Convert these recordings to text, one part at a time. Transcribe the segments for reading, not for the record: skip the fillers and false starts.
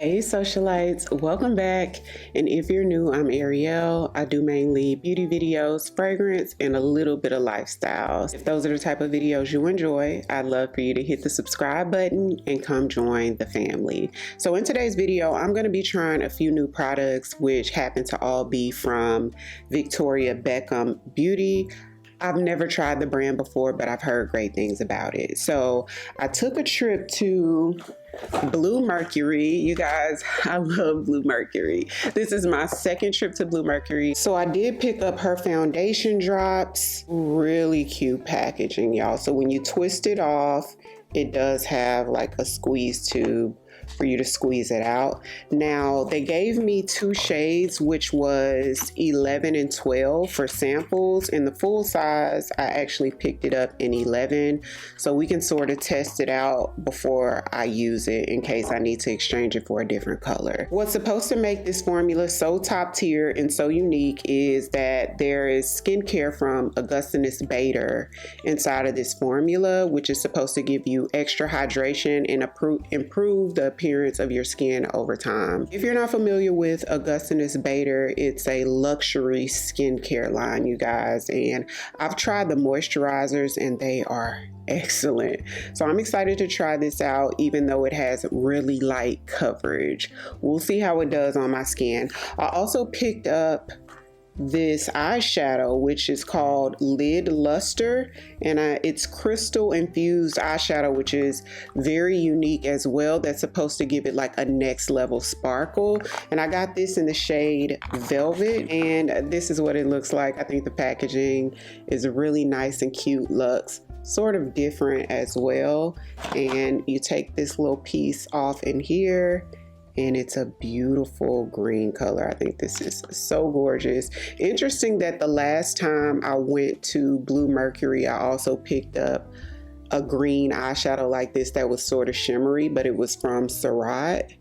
Hey socialites, welcome back. And if you're new, I'm Ariel. I do mainly beauty videos, fragrance, and a little bit of lifestyle. If those are the type of videos you enjoy, I'd love for you to hit the subscribe button and come join the family. So in today's video, I'm going to be trying a few new products, which happen to all be from Victoria Beckham Beauty. I've never tried the brand before, but I've heard great things about it. So I took a trip to Blue Mercury. You guys, I love Blue Mercury. This is my second trip to Blue Mercury. So I did pick up her foundation drops. Really cute packaging, y'all. So when you twist it off, it does have like a squeeze tube for you to squeeze it out. Now they gave me two shades, which was 11 and 12 for samples. In the full size, I actually picked it up in 11, so we can sort of test it out before I use it in case I need to exchange it for a different color. What's supposed to make this formula so top tier and so unique is that there is skincare from Augustinus Bader inside of this formula, which is supposed to give you extra hydration and improve the appearance of your skin over time. If you're not familiar with Augustinus Bader, it's a luxury skincare line, you guys, and I've tried the moisturizers and they are excellent. So I'm excited to try this out, even though it has really light coverage. We'll see how it does on my skin. I also picked up this eyeshadow, which is called Lid Luster, and it's crystal infused eyeshadow, which is very unique as well. That's supposed to give it like a next level sparkle, and I got this in the shade Velvet, and this is what it looks like. I think the packaging is really nice and cute, looks sort of different as well, and you take this little piece off in here and it's a beautiful green color. I think this is so gorgeous. Interesting that the last time I went to Blue Mercury, I also picked up a green eyeshadow like this that was sort of shimmery, but it was from Surat.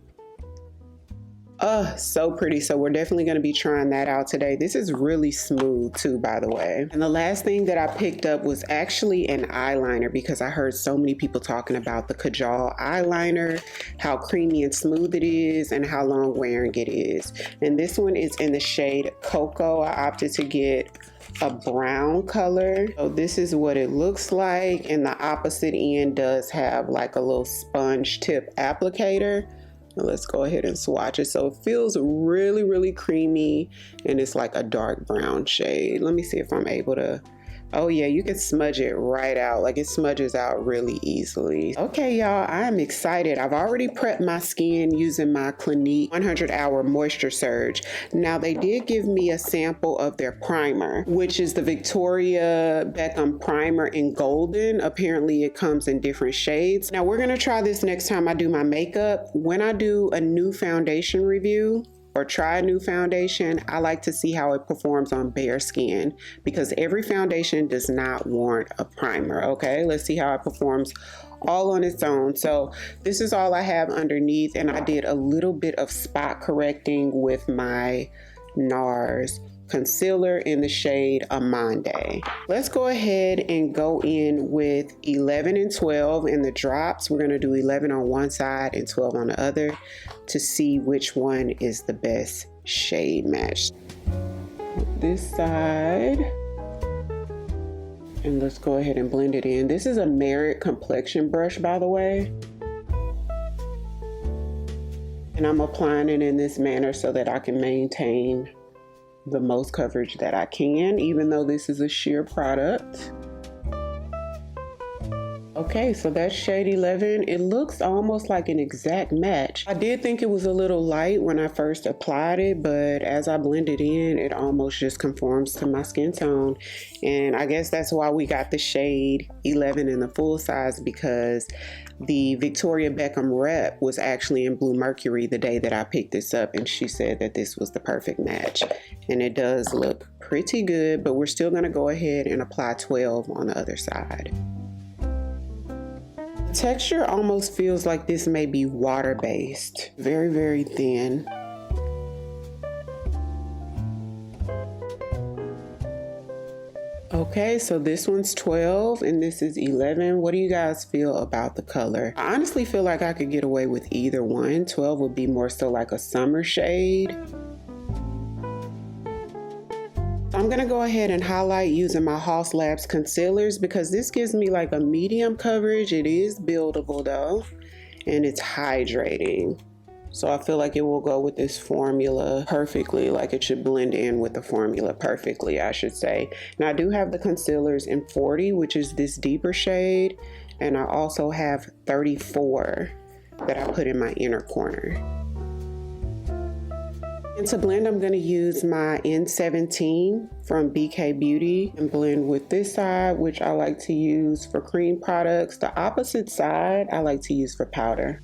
So pretty. So we're definitely going to be trying that out today. This is really smooth too, by the way. And the last thing that I picked up was actually an eyeliner, because I heard so many people talking about the Kajal eyeliner, how creamy and smooth it is and how long wearing it is. And this one is in the shade Cocoa. I opted to get a brown color. So this is what it looks like, and the opposite end does have like a little sponge tip applicator. Let's go ahead and swatch it. So it feels really, really creamy, and it's like a dark brown shade. Let me see if I'm able to. Oh yeah, you can smudge it right out. Like, it smudges out really easily. Okay, y'all, I'm excited. I've already prepped my skin using my Clinique 100-hour moisture surge. Now, they did give me a sample of their primer, which is the Victoria Beckham primer in golden. Apparently it comes in different shades. Now, we're gonna try this next time I do my makeup. When I do a new foundation review or try a new foundation, I like to see how it performs on bare skin, because every foundation does not warrant a primer. Okay, let's see how it performs all on its own. So this is all I have underneath, and I did a little bit of spot correcting with my NARS concealer in the shade Amande. Let's go ahead and go in with 11 and 12 in the drops. We're going to do 11 on one side and 12 on the other to see which one is the best shade match. This side, and let's go ahead and blend it in. This is a Merit complexion brush, by the way, and I'm applying it in this manner so that I can maintain the most coverage that I can, even though this is a sheer product. Okay, so that's shade 11. It looks almost like an exact match. I did think it was a little light when I first applied it, but as I blend it in, it almost just conforms to my skin tone. And I guess that's why we got the shade 11 in the full size, because the Victoria Beckham rep was actually in Blue Mercury the day that I picked this up, and she said that this was the perfect match. And it does look pretty good, but we're still gonna go ahead and apply 12 on the other side. The texture almost feels like this may be water-based. Very, very thin. Okay, so this one's 12 and this is 11. What do you guys feel about the color? I honestly feel like I could get away with either one. 12 would be more so like a summer shade. I'm gonna go ahead and highlight using my Haus Labs concealers because this gives me like a medium coverage. It is buildable though, and it's hydrating. So I feel like it will go with this formula perfectly, like it should blend in with the formula perfectly, I should say. Now I do have the concealers in 40, which is this deeper shade, and I also have 34 that I put in my inner corner. And to blend, I'm going to use my N17 from BK Beauty and blend with this side, which I like to use for cream products. The opposite side I like to use for powder.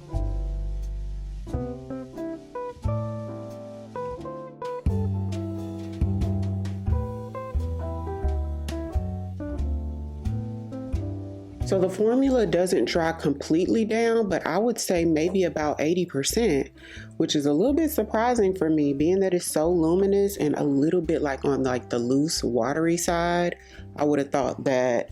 So the formula doesn't dry completely down, but I would say maybe about 80%, which is a little bit surprising for me, being that it's so luminous and a little bit like on like the loose watery side. I would have thought that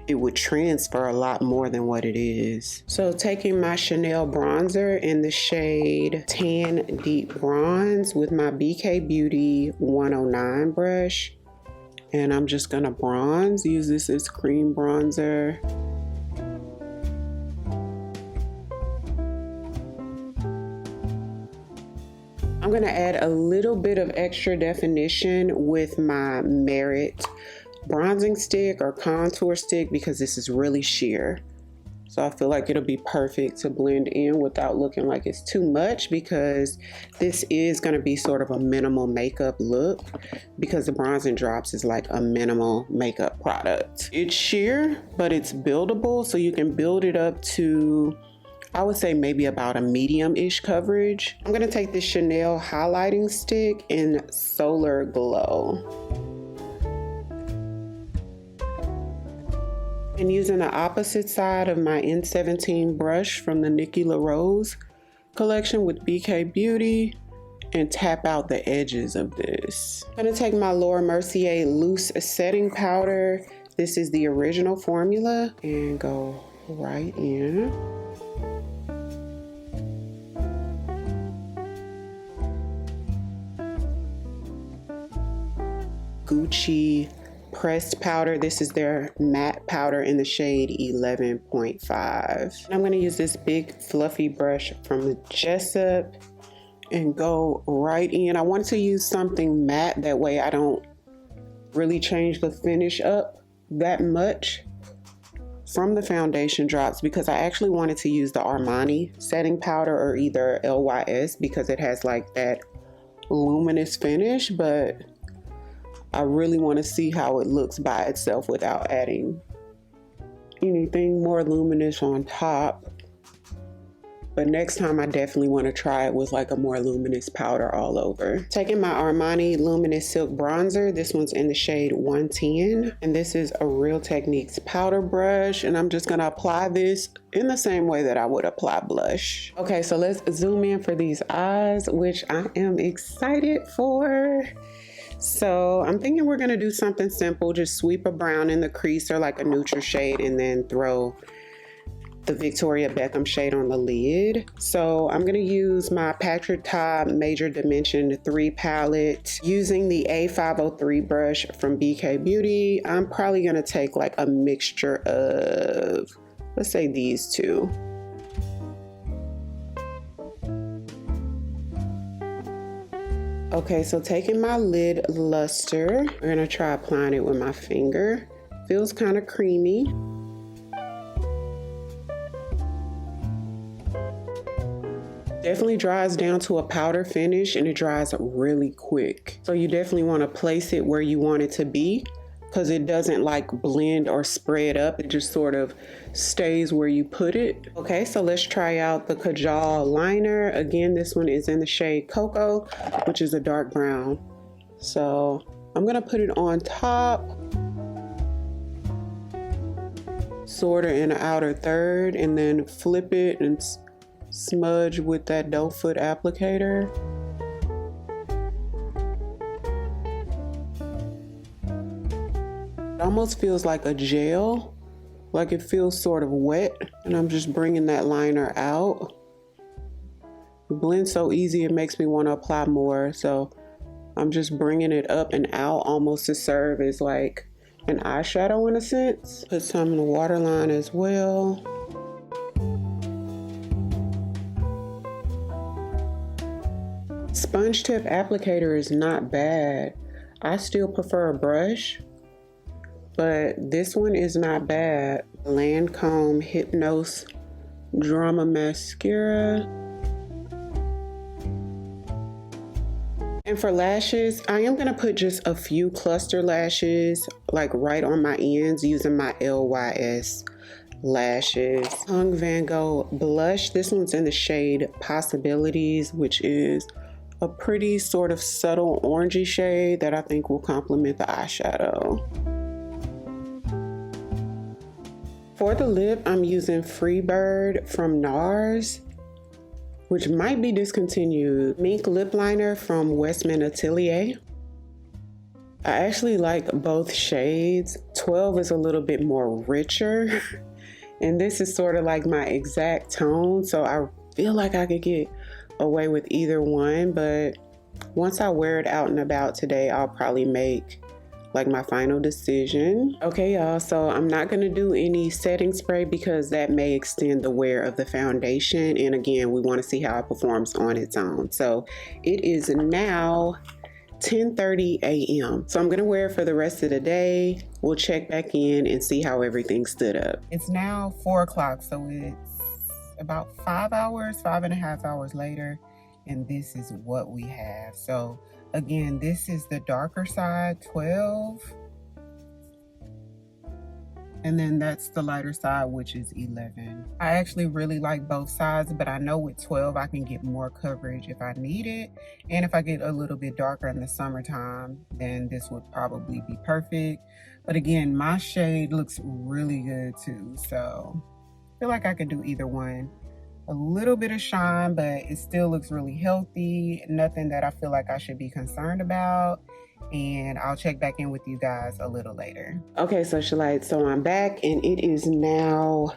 it would transfer a lot more than what it is. So taking my Chanel bronzer in the shade Tan Deep Bronze with my BK Beauty 109 brush, and I'm just gonna bronze, use this as cream bronzer. I'm gonna add a little bit of extra definition with my Merit bronzing stick or contour stick because this is really sheer. So I feel like it'll be perfect to blend in without looking like it's too much, because this is gonna be sort of a minimal makeup look because the Bronzing Drops is like a minimal makeup product. It's sheer, but it's buildable, so you can build it up to, I would say maybe about a medium-ish coverage. I'm gonna take this Chanel highlighting stick in Solar Glow. And using the opposite side of my N17 brush from the Nikki LaRose collection with BK Beauty and tap out the edges of this. I'm gonna take my Laura Mercier loose setting powder. This is the original formula, and go right in. Gucci pressed powder. This is their matte powder in the shade 11.5. I'm going to use this big fluffy brush from Jessup and go right in. I want to use something matte, that way I don't really change the finish up that much from the foundation drops, because I actually wanted to use the Armani setting powder or either LYS because it has like that luminous finish, but I really want to see how it looks by itself without adding anything more luminous on top. But next time I definitely want to try it with like a more luminous powder all over. Taking my Armani Luminous Silk Bronzer. This one's in the shade 110. And this is a Real Techniques powder brush. And I'm just going to apply this in the same way that I would apply blush. Okay, so let's zoom in for these eyes, which I am excited for. So I'm thinking we're gonna do something simple. Just sweep a brown in the crease or like a neutral shade and then throw the Victoria Beckham shade on the lid. So I'm gonna use my Patrick Ta Major Dimension 3 palette using the A503 brush from BK Beauty. I'm probably gonna take like a mixture of, let's say these two. Okay, so taking my lid luster, we're gonna try applying it with my finger. Feels kind of creamy. Definitely dries down to a powder finish and it dries really quick. So you definitely want to place it where you want it to be, because it doesn't like blend or spread up. It just sort of stays where you put it. Okay, so let's try out the Kajal liner. Again, this one is in the shade Cocoa, which is a dark brown. So I'm gonna put it on top, sort of in the outer third, and then flip it and smudge with that doe foot applicator. It almost feels like a gel, like it feels sort of wet, and I'm just bringing that liner out. It blends so easy, it makes me want to apply more, so I'm just bringing it up and out almost to serve as like an eyeshadow in a sense. Put some in the waterline as well. Sponge tip applicator is not bad. I still prefer a brush, but this one is not bad. Lancome Hypnose Drama Mascara. And for lashes, I am going to put just a few cluster lashes like right on my ends using my LYS lashes. Hung Van Gogh blush. This one's in the shade Possibilities, which is a pretty sort of subtle orangey shade that I think will complement the eyeshadow. For the lip, I'm using Freebird from NARS, which might be discontinued. Mink lip liner from Westman Atelier. I actually like both shades. 12 is a little bit more richer, and this is sort of like my exact tone, so I feel like I could get away with either one, but once I wear it out and about today, I'll probably make like my final decision. Okay, y'all, so I'm not gonna do any setting spray because that may extend the wear of the foundation, and again, we want to see how it performs on its own. So it is now 10:30 a.m. so I'm gonna wear it for the rest of the day. We'll check back in and see how everything stood up. It's now 4 o'clock, so it's about 5.5 hours later, and this is what we have. So again, this is the darker side, 12, and then that's the lighter side, which is 11. I actually really like both sides, but I know with 12 I can get more coverage if I need it, and if I get a little bit darker in the summertime, then this would probably be perfect. But again, my shade looks really good too, so I feel like I could do either one. A little bit of shine, but it still looks really healthy. Nothing that I feel like I should be concerned about. And I'll check back in with you guys a little later. Okay, socialites, so I'm back and it is now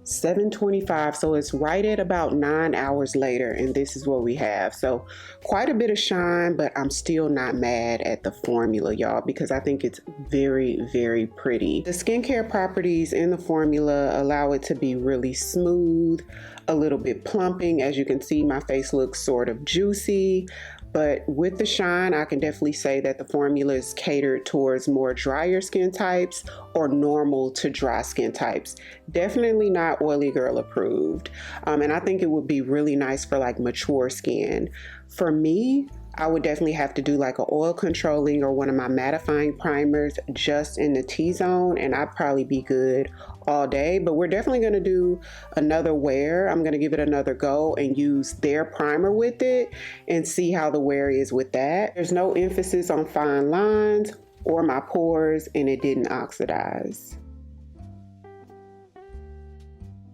7:25, so it's right at about 9 hours later, and this is what we have. So quite a bit of shine, but I'm still not mad at the formula, y'all, because I think it's very, very pretty. The skincare properties in the formula allow it to be really smooth, a little bit plumping. As you can see, my face looks sort of juicy. But with the shine, I can definitely say that the formula is catered towards more drier skin types or normal to dry skin types. Definitely not oily girl approved. And I think it would be really nice for like mature skin. For me, I would definitely have to do like an oil controlling or one of my mattifying primers just in the T-zone, and I'd probably be good all day. But we're definitely going to do another wear. I'm going to give it another go and use their primer with it and see how the wear is with that. There's no emphasis on fine lines or my pores, and it didn't oxidize.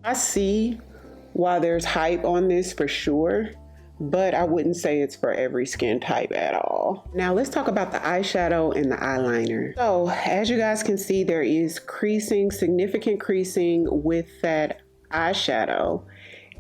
I see why there's hype on this for sure, but I wouldn't say it's for every skin type at all. Now let's talk about the eyeshadow and the eyeliner. So as you guys can see, there is creasing, significant creasing with that eyeshadow,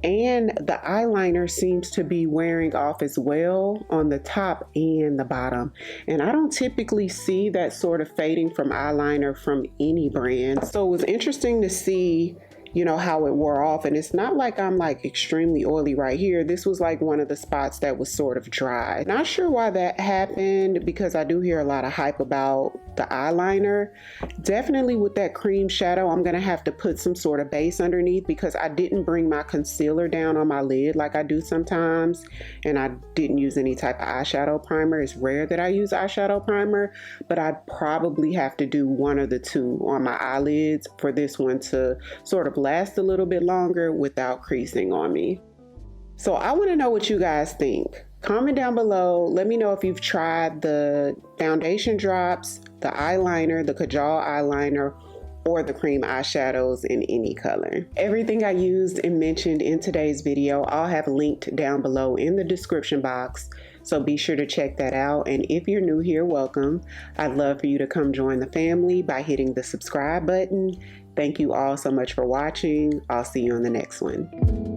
and the eyeliner seems to be wearing off as well on the top and the bottom. And I don't typically see that sort of fading from eyeliner from any brand. So it was interesting to see, you know, how it wore off. And it's not like I'm like extremely oily right here. This was like one of the spots that was sort of dry. Not sure why that happened, because I do hear a lot of hype about the eyeliner. Definitely with that cream shadow, I'm gonna have to put some sort of base underneath, because I didn't bring my concealer down on my lid like I do sometimes, and I didn't use any type of eyeshadow primer. It's rare that I use eyeshadow primer, but I'd probably have to do one of the two on my eyelids for this one to sort of last a little bit longer without creasing on me. So I want to know what you guys think. Comment down below. Let me know if you've tried the foundation drops, the eyeliner, the Kajal eyeliner, or the cream eyeshadows in any color. Everything I used and mentioned in today's video, I'll have linked down below in the description box, So be sure to check that out. And if you're new here, welcome. I'd love for you to come join the family by hitting the subscribe button. Thank you all so much for watching. I'll see you on the next one.